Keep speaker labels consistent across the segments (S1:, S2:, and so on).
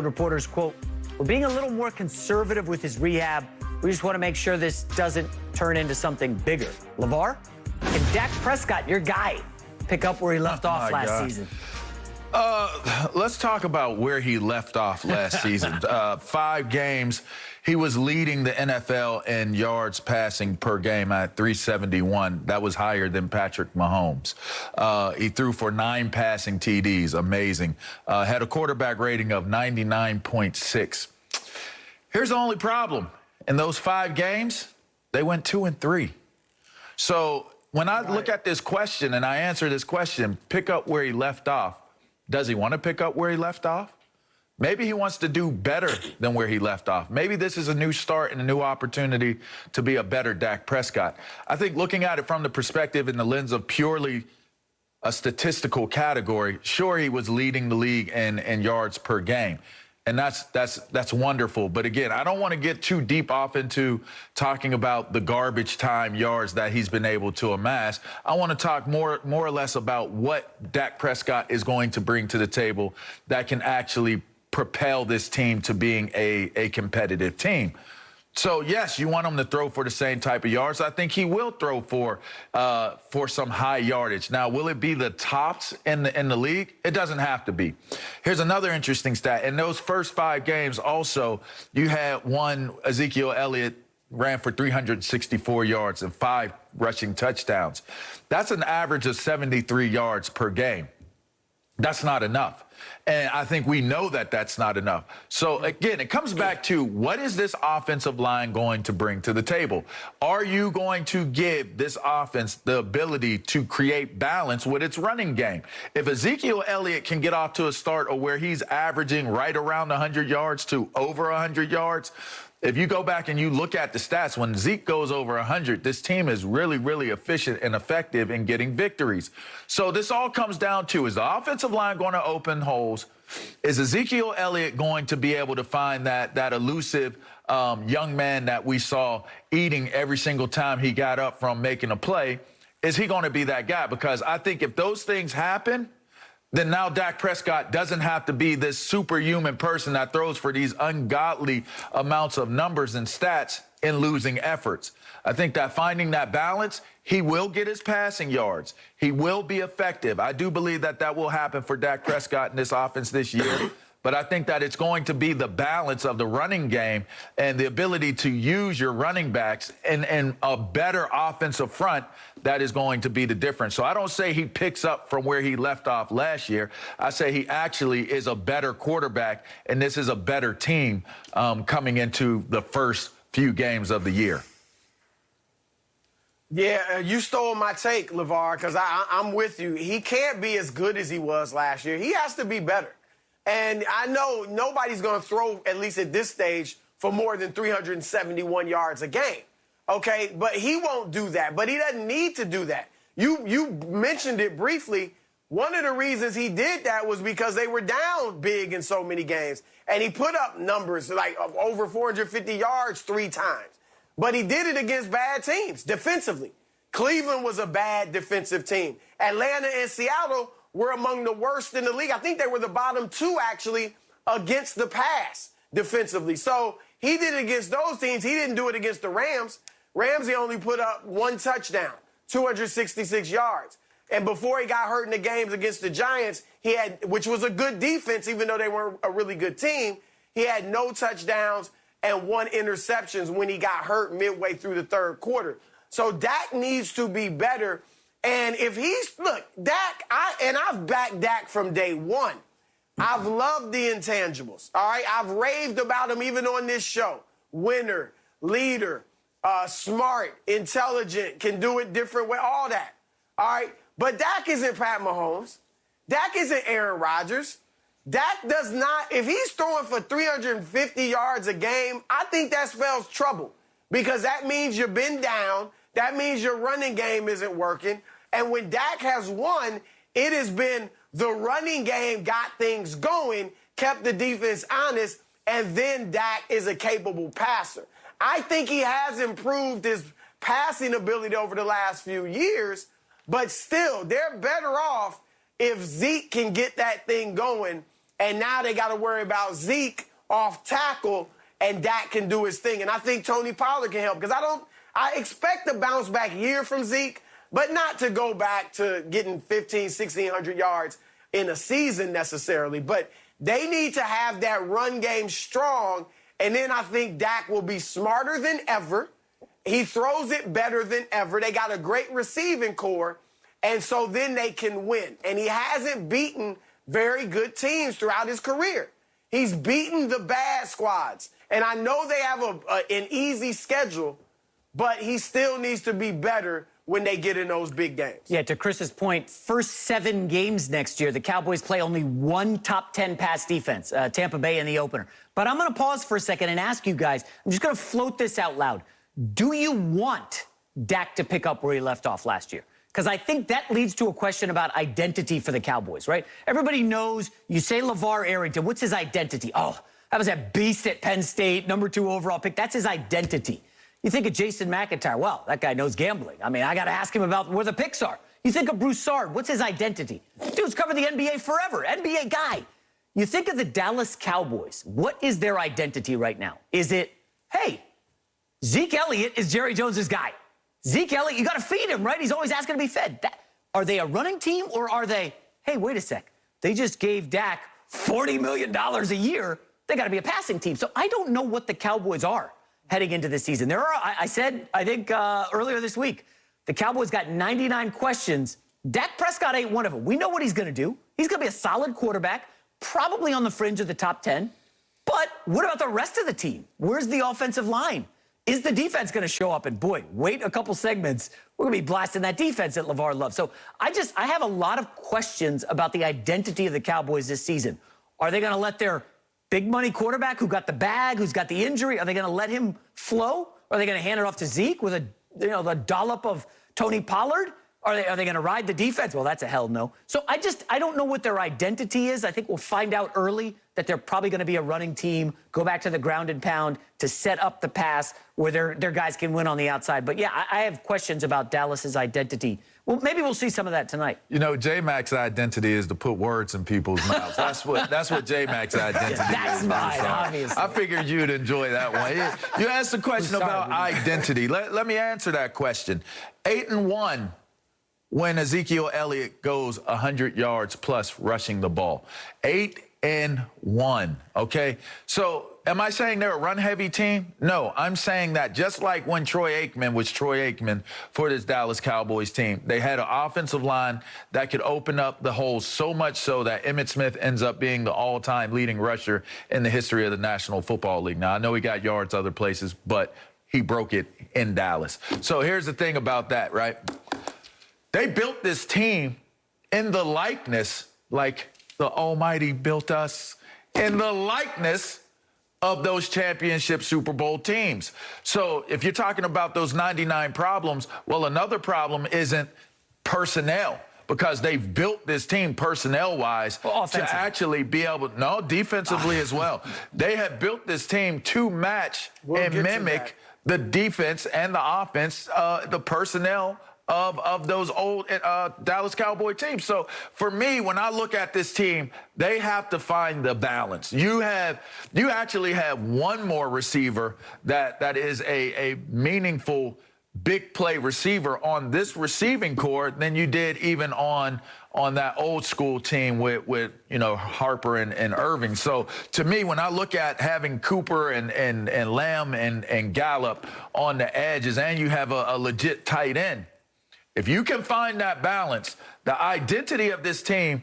S1: Reporters, quote, "We're being a little more conservative with his rehab. We just want to make sure this doesn't turn into something bigger." LeVar, can Dak Prescott, your guy, pick up where he left off last season?
S2: Let's talk about where he left off last season. 5 games, he was leading the NFL in yards passing per game at 371. That was higher than Patrick Mahomes. He threw for 9 passing TDs. Amazing. Had a quarterback rating of 99.6. Here's the only problem. In those 5 games, they went 2-3. So when I look at this question and I answer this question, pick up where he left off, does he want to pick up where he left off? Maybe he wants to do better than where he left off. Maybe this is a new start and a new opportunity to be a better Dak Prescott. I think looking at it from the perspective and the lens of purely a statistical category, sure, he was leading the league in yards per game. And that's wonderful. But again, I don't want to get too deep off into talking about the garbage time yards that he's been able to amass. I want to talk more or less about what Dak Prescott is going to bring to the table that can actually propel this team to being a competitive team. So, yes, you want him to throw for the same type of yards. I think he will throw for some high yardage. Now, will it be the tops in the league? It doesn't have to be. Here's another interesting stat. In those first 5 games also, you had one, Ezekiel Elliott, ran for 364 yards and 5 rushing touchdowns. That's an average of 73 yards per game. That's not enough. And I think we know that that's not enough. So, again, it comes back to what is this offensive line going to bring to the table? Are you going to give this offense the ability to create balance with its running game? If Ezekiel Elliott can get off to a start or where he's averaging right around 100 yards to over 100 yards, if you go back and you look at the stats, when Zeke goes over 100, this team is really, really efficient and effective in getting victories. So this all comes down to, is the offensive line going to open holes? Is Ezekiel Elliott going to be able to find that elusive young man that we saw eating every single time he got up from making a play? Is he going to be that guy? Because I think if those things happen, then now Dak Prescott doesn't have to be this superhuman person that throws for these ungodly amounts of numbers and stats in losing efforts. I think that finding that balance, he will get his passing yards. He will be effective. I do believe that that will happen for Dak Prescott in this offense this year. But I think that it's going to be the balance of the running game and the ability to use your running backs and a better offensive front that is going to be the difference. So I don't say he picks up from where he left off last year. I say he actually is a better quarterback, and this is a better team coming into the first few games of the year.
S3: Yeah, you stole my take, LeVar, because I'm with you. He can't be as good as he was last year. He has to be better. And I know nobody's going to throw, at least at this stage, for more than 371 yards a game. Okay? But he won't do that. But he doesn't need to do that. You mentioned it briefly. One of the reasons he did that was because they were down big in so many games. And he put up numbers like of over 450 yards 3 times. But he did it against bad teams defensively. Cleveland was a bad defensive team. Atlanta and Seattle were among the worst in the league. I think they were the bottom 2, actually, against the pass defensively. So he did it against those teams. He didn't do it against the Rams. Ramsey only put up 1 touchdown, 266 yards. And before he got hurt in the games against the Giants, he had, which was a good defense, even though they weren't a really good team, he had no touchdowns and 1 interception when he got hurt midway through the 3rd quarter. So Dak needs to be better. And if he's, look, Dak, I've backed Dak from day one. I've loved the intangibles, all right? I've raved about him even on this show. Winner, leader, smart, intelligent, can do it different way, all that, all right? But Dak isn't Pat Mahomes. Dak isn't Aaron Rodgers. Dak does not, if he's throwing for 350 yards a game, I think that spells trouble because that means you've been down. That means your running game isn't working. And when Dak has won, it has been the running game got things going, kept the defense honest, and then Dak is a capable passer. I think he has improved his passing ability over the last few years, but still, they're better off if Zeke can get that thing going and now they got to worry about Zeke off tackle, and Dak can do his thing. And I think Tony Pollard can help because I expect a bounce back year from Zeke, but not to go back to getting 1,500, 1,600 yards in a season necessarily. But they need to have that run game strong, and then I think Dak will be smarter than ever. He throws it better than ever. They got a great receiving core, and so then they can win. And he hasn't beaten very good teams throughout his career. He's beaten the bad squads. And I know they have an easy schedule, but he still needs to be better when they get in those big games.
S1: Yeah, to Chris's point, first 7 games next year, the Cowboys play only one top 10 pass defense, Tampa Bay in the opener. But I'm going to pause for a second and ask you guys, I'm just going to float this out loud. Do you want Dak to pick up where he left off last year? Because I think that leads to a question about identity for the Cowboys, right? Everybody knows, you say LeVar Arrington, what's his identity? Oh, that was that beast at Penn State, ¡2 overall pick. That's his identity. You think of Jason McIntyre, well, that guy knows gambling. I mean, I got to ask him about where the picks are. You think of Broussard, what's his identity? Dude's covered the NBA forever, NBA guy. You think of the Dallas Cowboys, what is their identity right now? Is it, hey, Zeke Elliott is Jerry Jones's guy. Zeke Elliott, you got to feed him, right? He's always asking to be fed. Are they a running team, or are they, hey, wait a sec, they just gave Dak $40 million a year. They got to be a passing team. So I don't know what the Cowboys are heading into this season. There are, I said, I think earlier this week, the Cowboys got 99 questions. Dak Prescott ain't one of them. We know what he's going to do. He's going to be a solid quarterback, probably on the fringe of the top 10. But what about the rest of the team? Where's the offensive line? Is the defense going to show up? And boy, wait a couple segments. We're going to be blasting that defense that LeVar loves. So I have a lot of questions about the identity of the Cowboys this season. Are they going to let their big money quarterback who got the bag, who's got the injury, are they going to let him flow? Or are they going to hand it off to Zeke with the dollop of Tony Pollard? Are they going to ride the defense? Well, that's a hell no. So I don't know what their identity is. I think we'll find out early that they're probably going to be a running team, go back to the ground and pound to set up the pass where their guys can win on the outside. But yeah, I have questions about Dallas's identity. Well, maybe we'll see some of that tonight.
S2: You know, J-Mac's identity is to put words in people's mouths. That's what J-Mac's identity is.
S1: That's mine, obviously.
S2: I figured you'd enjoy that one. You asked a question about identity. Let me answer that question. 8-1 when Ezekiel Elliott goes 100 yards plus rushing the ball. 8-1, okay? So am I saying they're a run-heavy team? No, I'm saying that just like when Troy Aikman was Troy Aikman for this Dallas Cowboys team, they had an offensive line that could open up the holes so much so that Emmitt Smith ends up being the all-time leading rusher in the history of the National Football League. Now, I know he got yards other places, but he broke it in Dallas. So here's the thing about that, right? They built this team in the likeness, like the Almighty built us, in the likeness of those championship Super Bowl teams. So if you're talking about those 99 problems, well, another problem isn't personnel, because they've built this team personnel-wise to actually be able to, no, defensively as well. They have built this team to match and mimic the defense and the offense, the personnel of those old Dallas Cowboy teams. So for me, when I look at this team, they have to find the balance. You actually have one more receiver that is a meaningful big play receiver on this receiving core than you did even on that old school team with you know, Harper and Irving. So to me, when I look at having Cooper and Lamb and Gallup on the edges, and you have a legit tight end, if you can find that balance, the identity of this team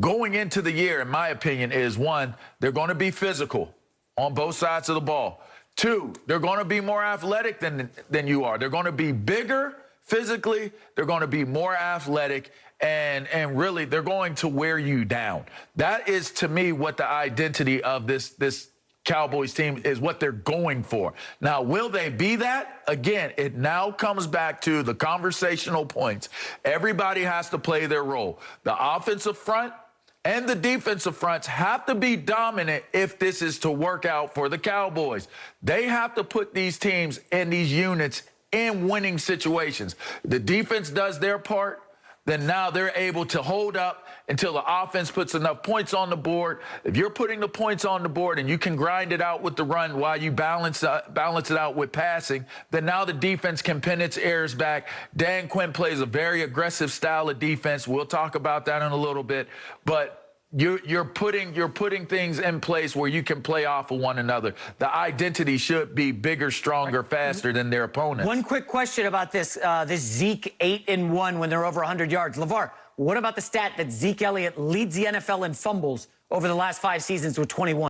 S2: going into the year, in my opinion, is one, they're going to be physical on both sides of the ball. Two, they're going to be more athletic than you are. They're going to be bigger physically. They're going to be more athletic, and really they're going to wear you down. That is, to me, what the identity of this Cowboys team is, what they're going for. Now, will they be that? Again, it now comes back to the conversational points. Everybody has to play their role. The offensive front and the defensive fronts have to be dominant if this is to work out for the Cowboys. They have to put these teams and these units in winning situations. The defense does their part. then now they're able to hold up until the offense puts enough points on the board. If you're putting the points on the board and you can grind it out with the run while you balance it out with passing, then now the defense can pin its ears back. Dan Quinn plays a very aggressive style of defense. We'll talk about that in a little bit. But you're putting things in place where you can play off of one another. The identity should be bigger, stronger, faster than their opponents.
S1: One quick question about this Zeke 8-1 when they're over 100 yards. LeVar, what about the stat that Zeke Elliott leads the NFL in fumbles over the last 5 seasons with 21?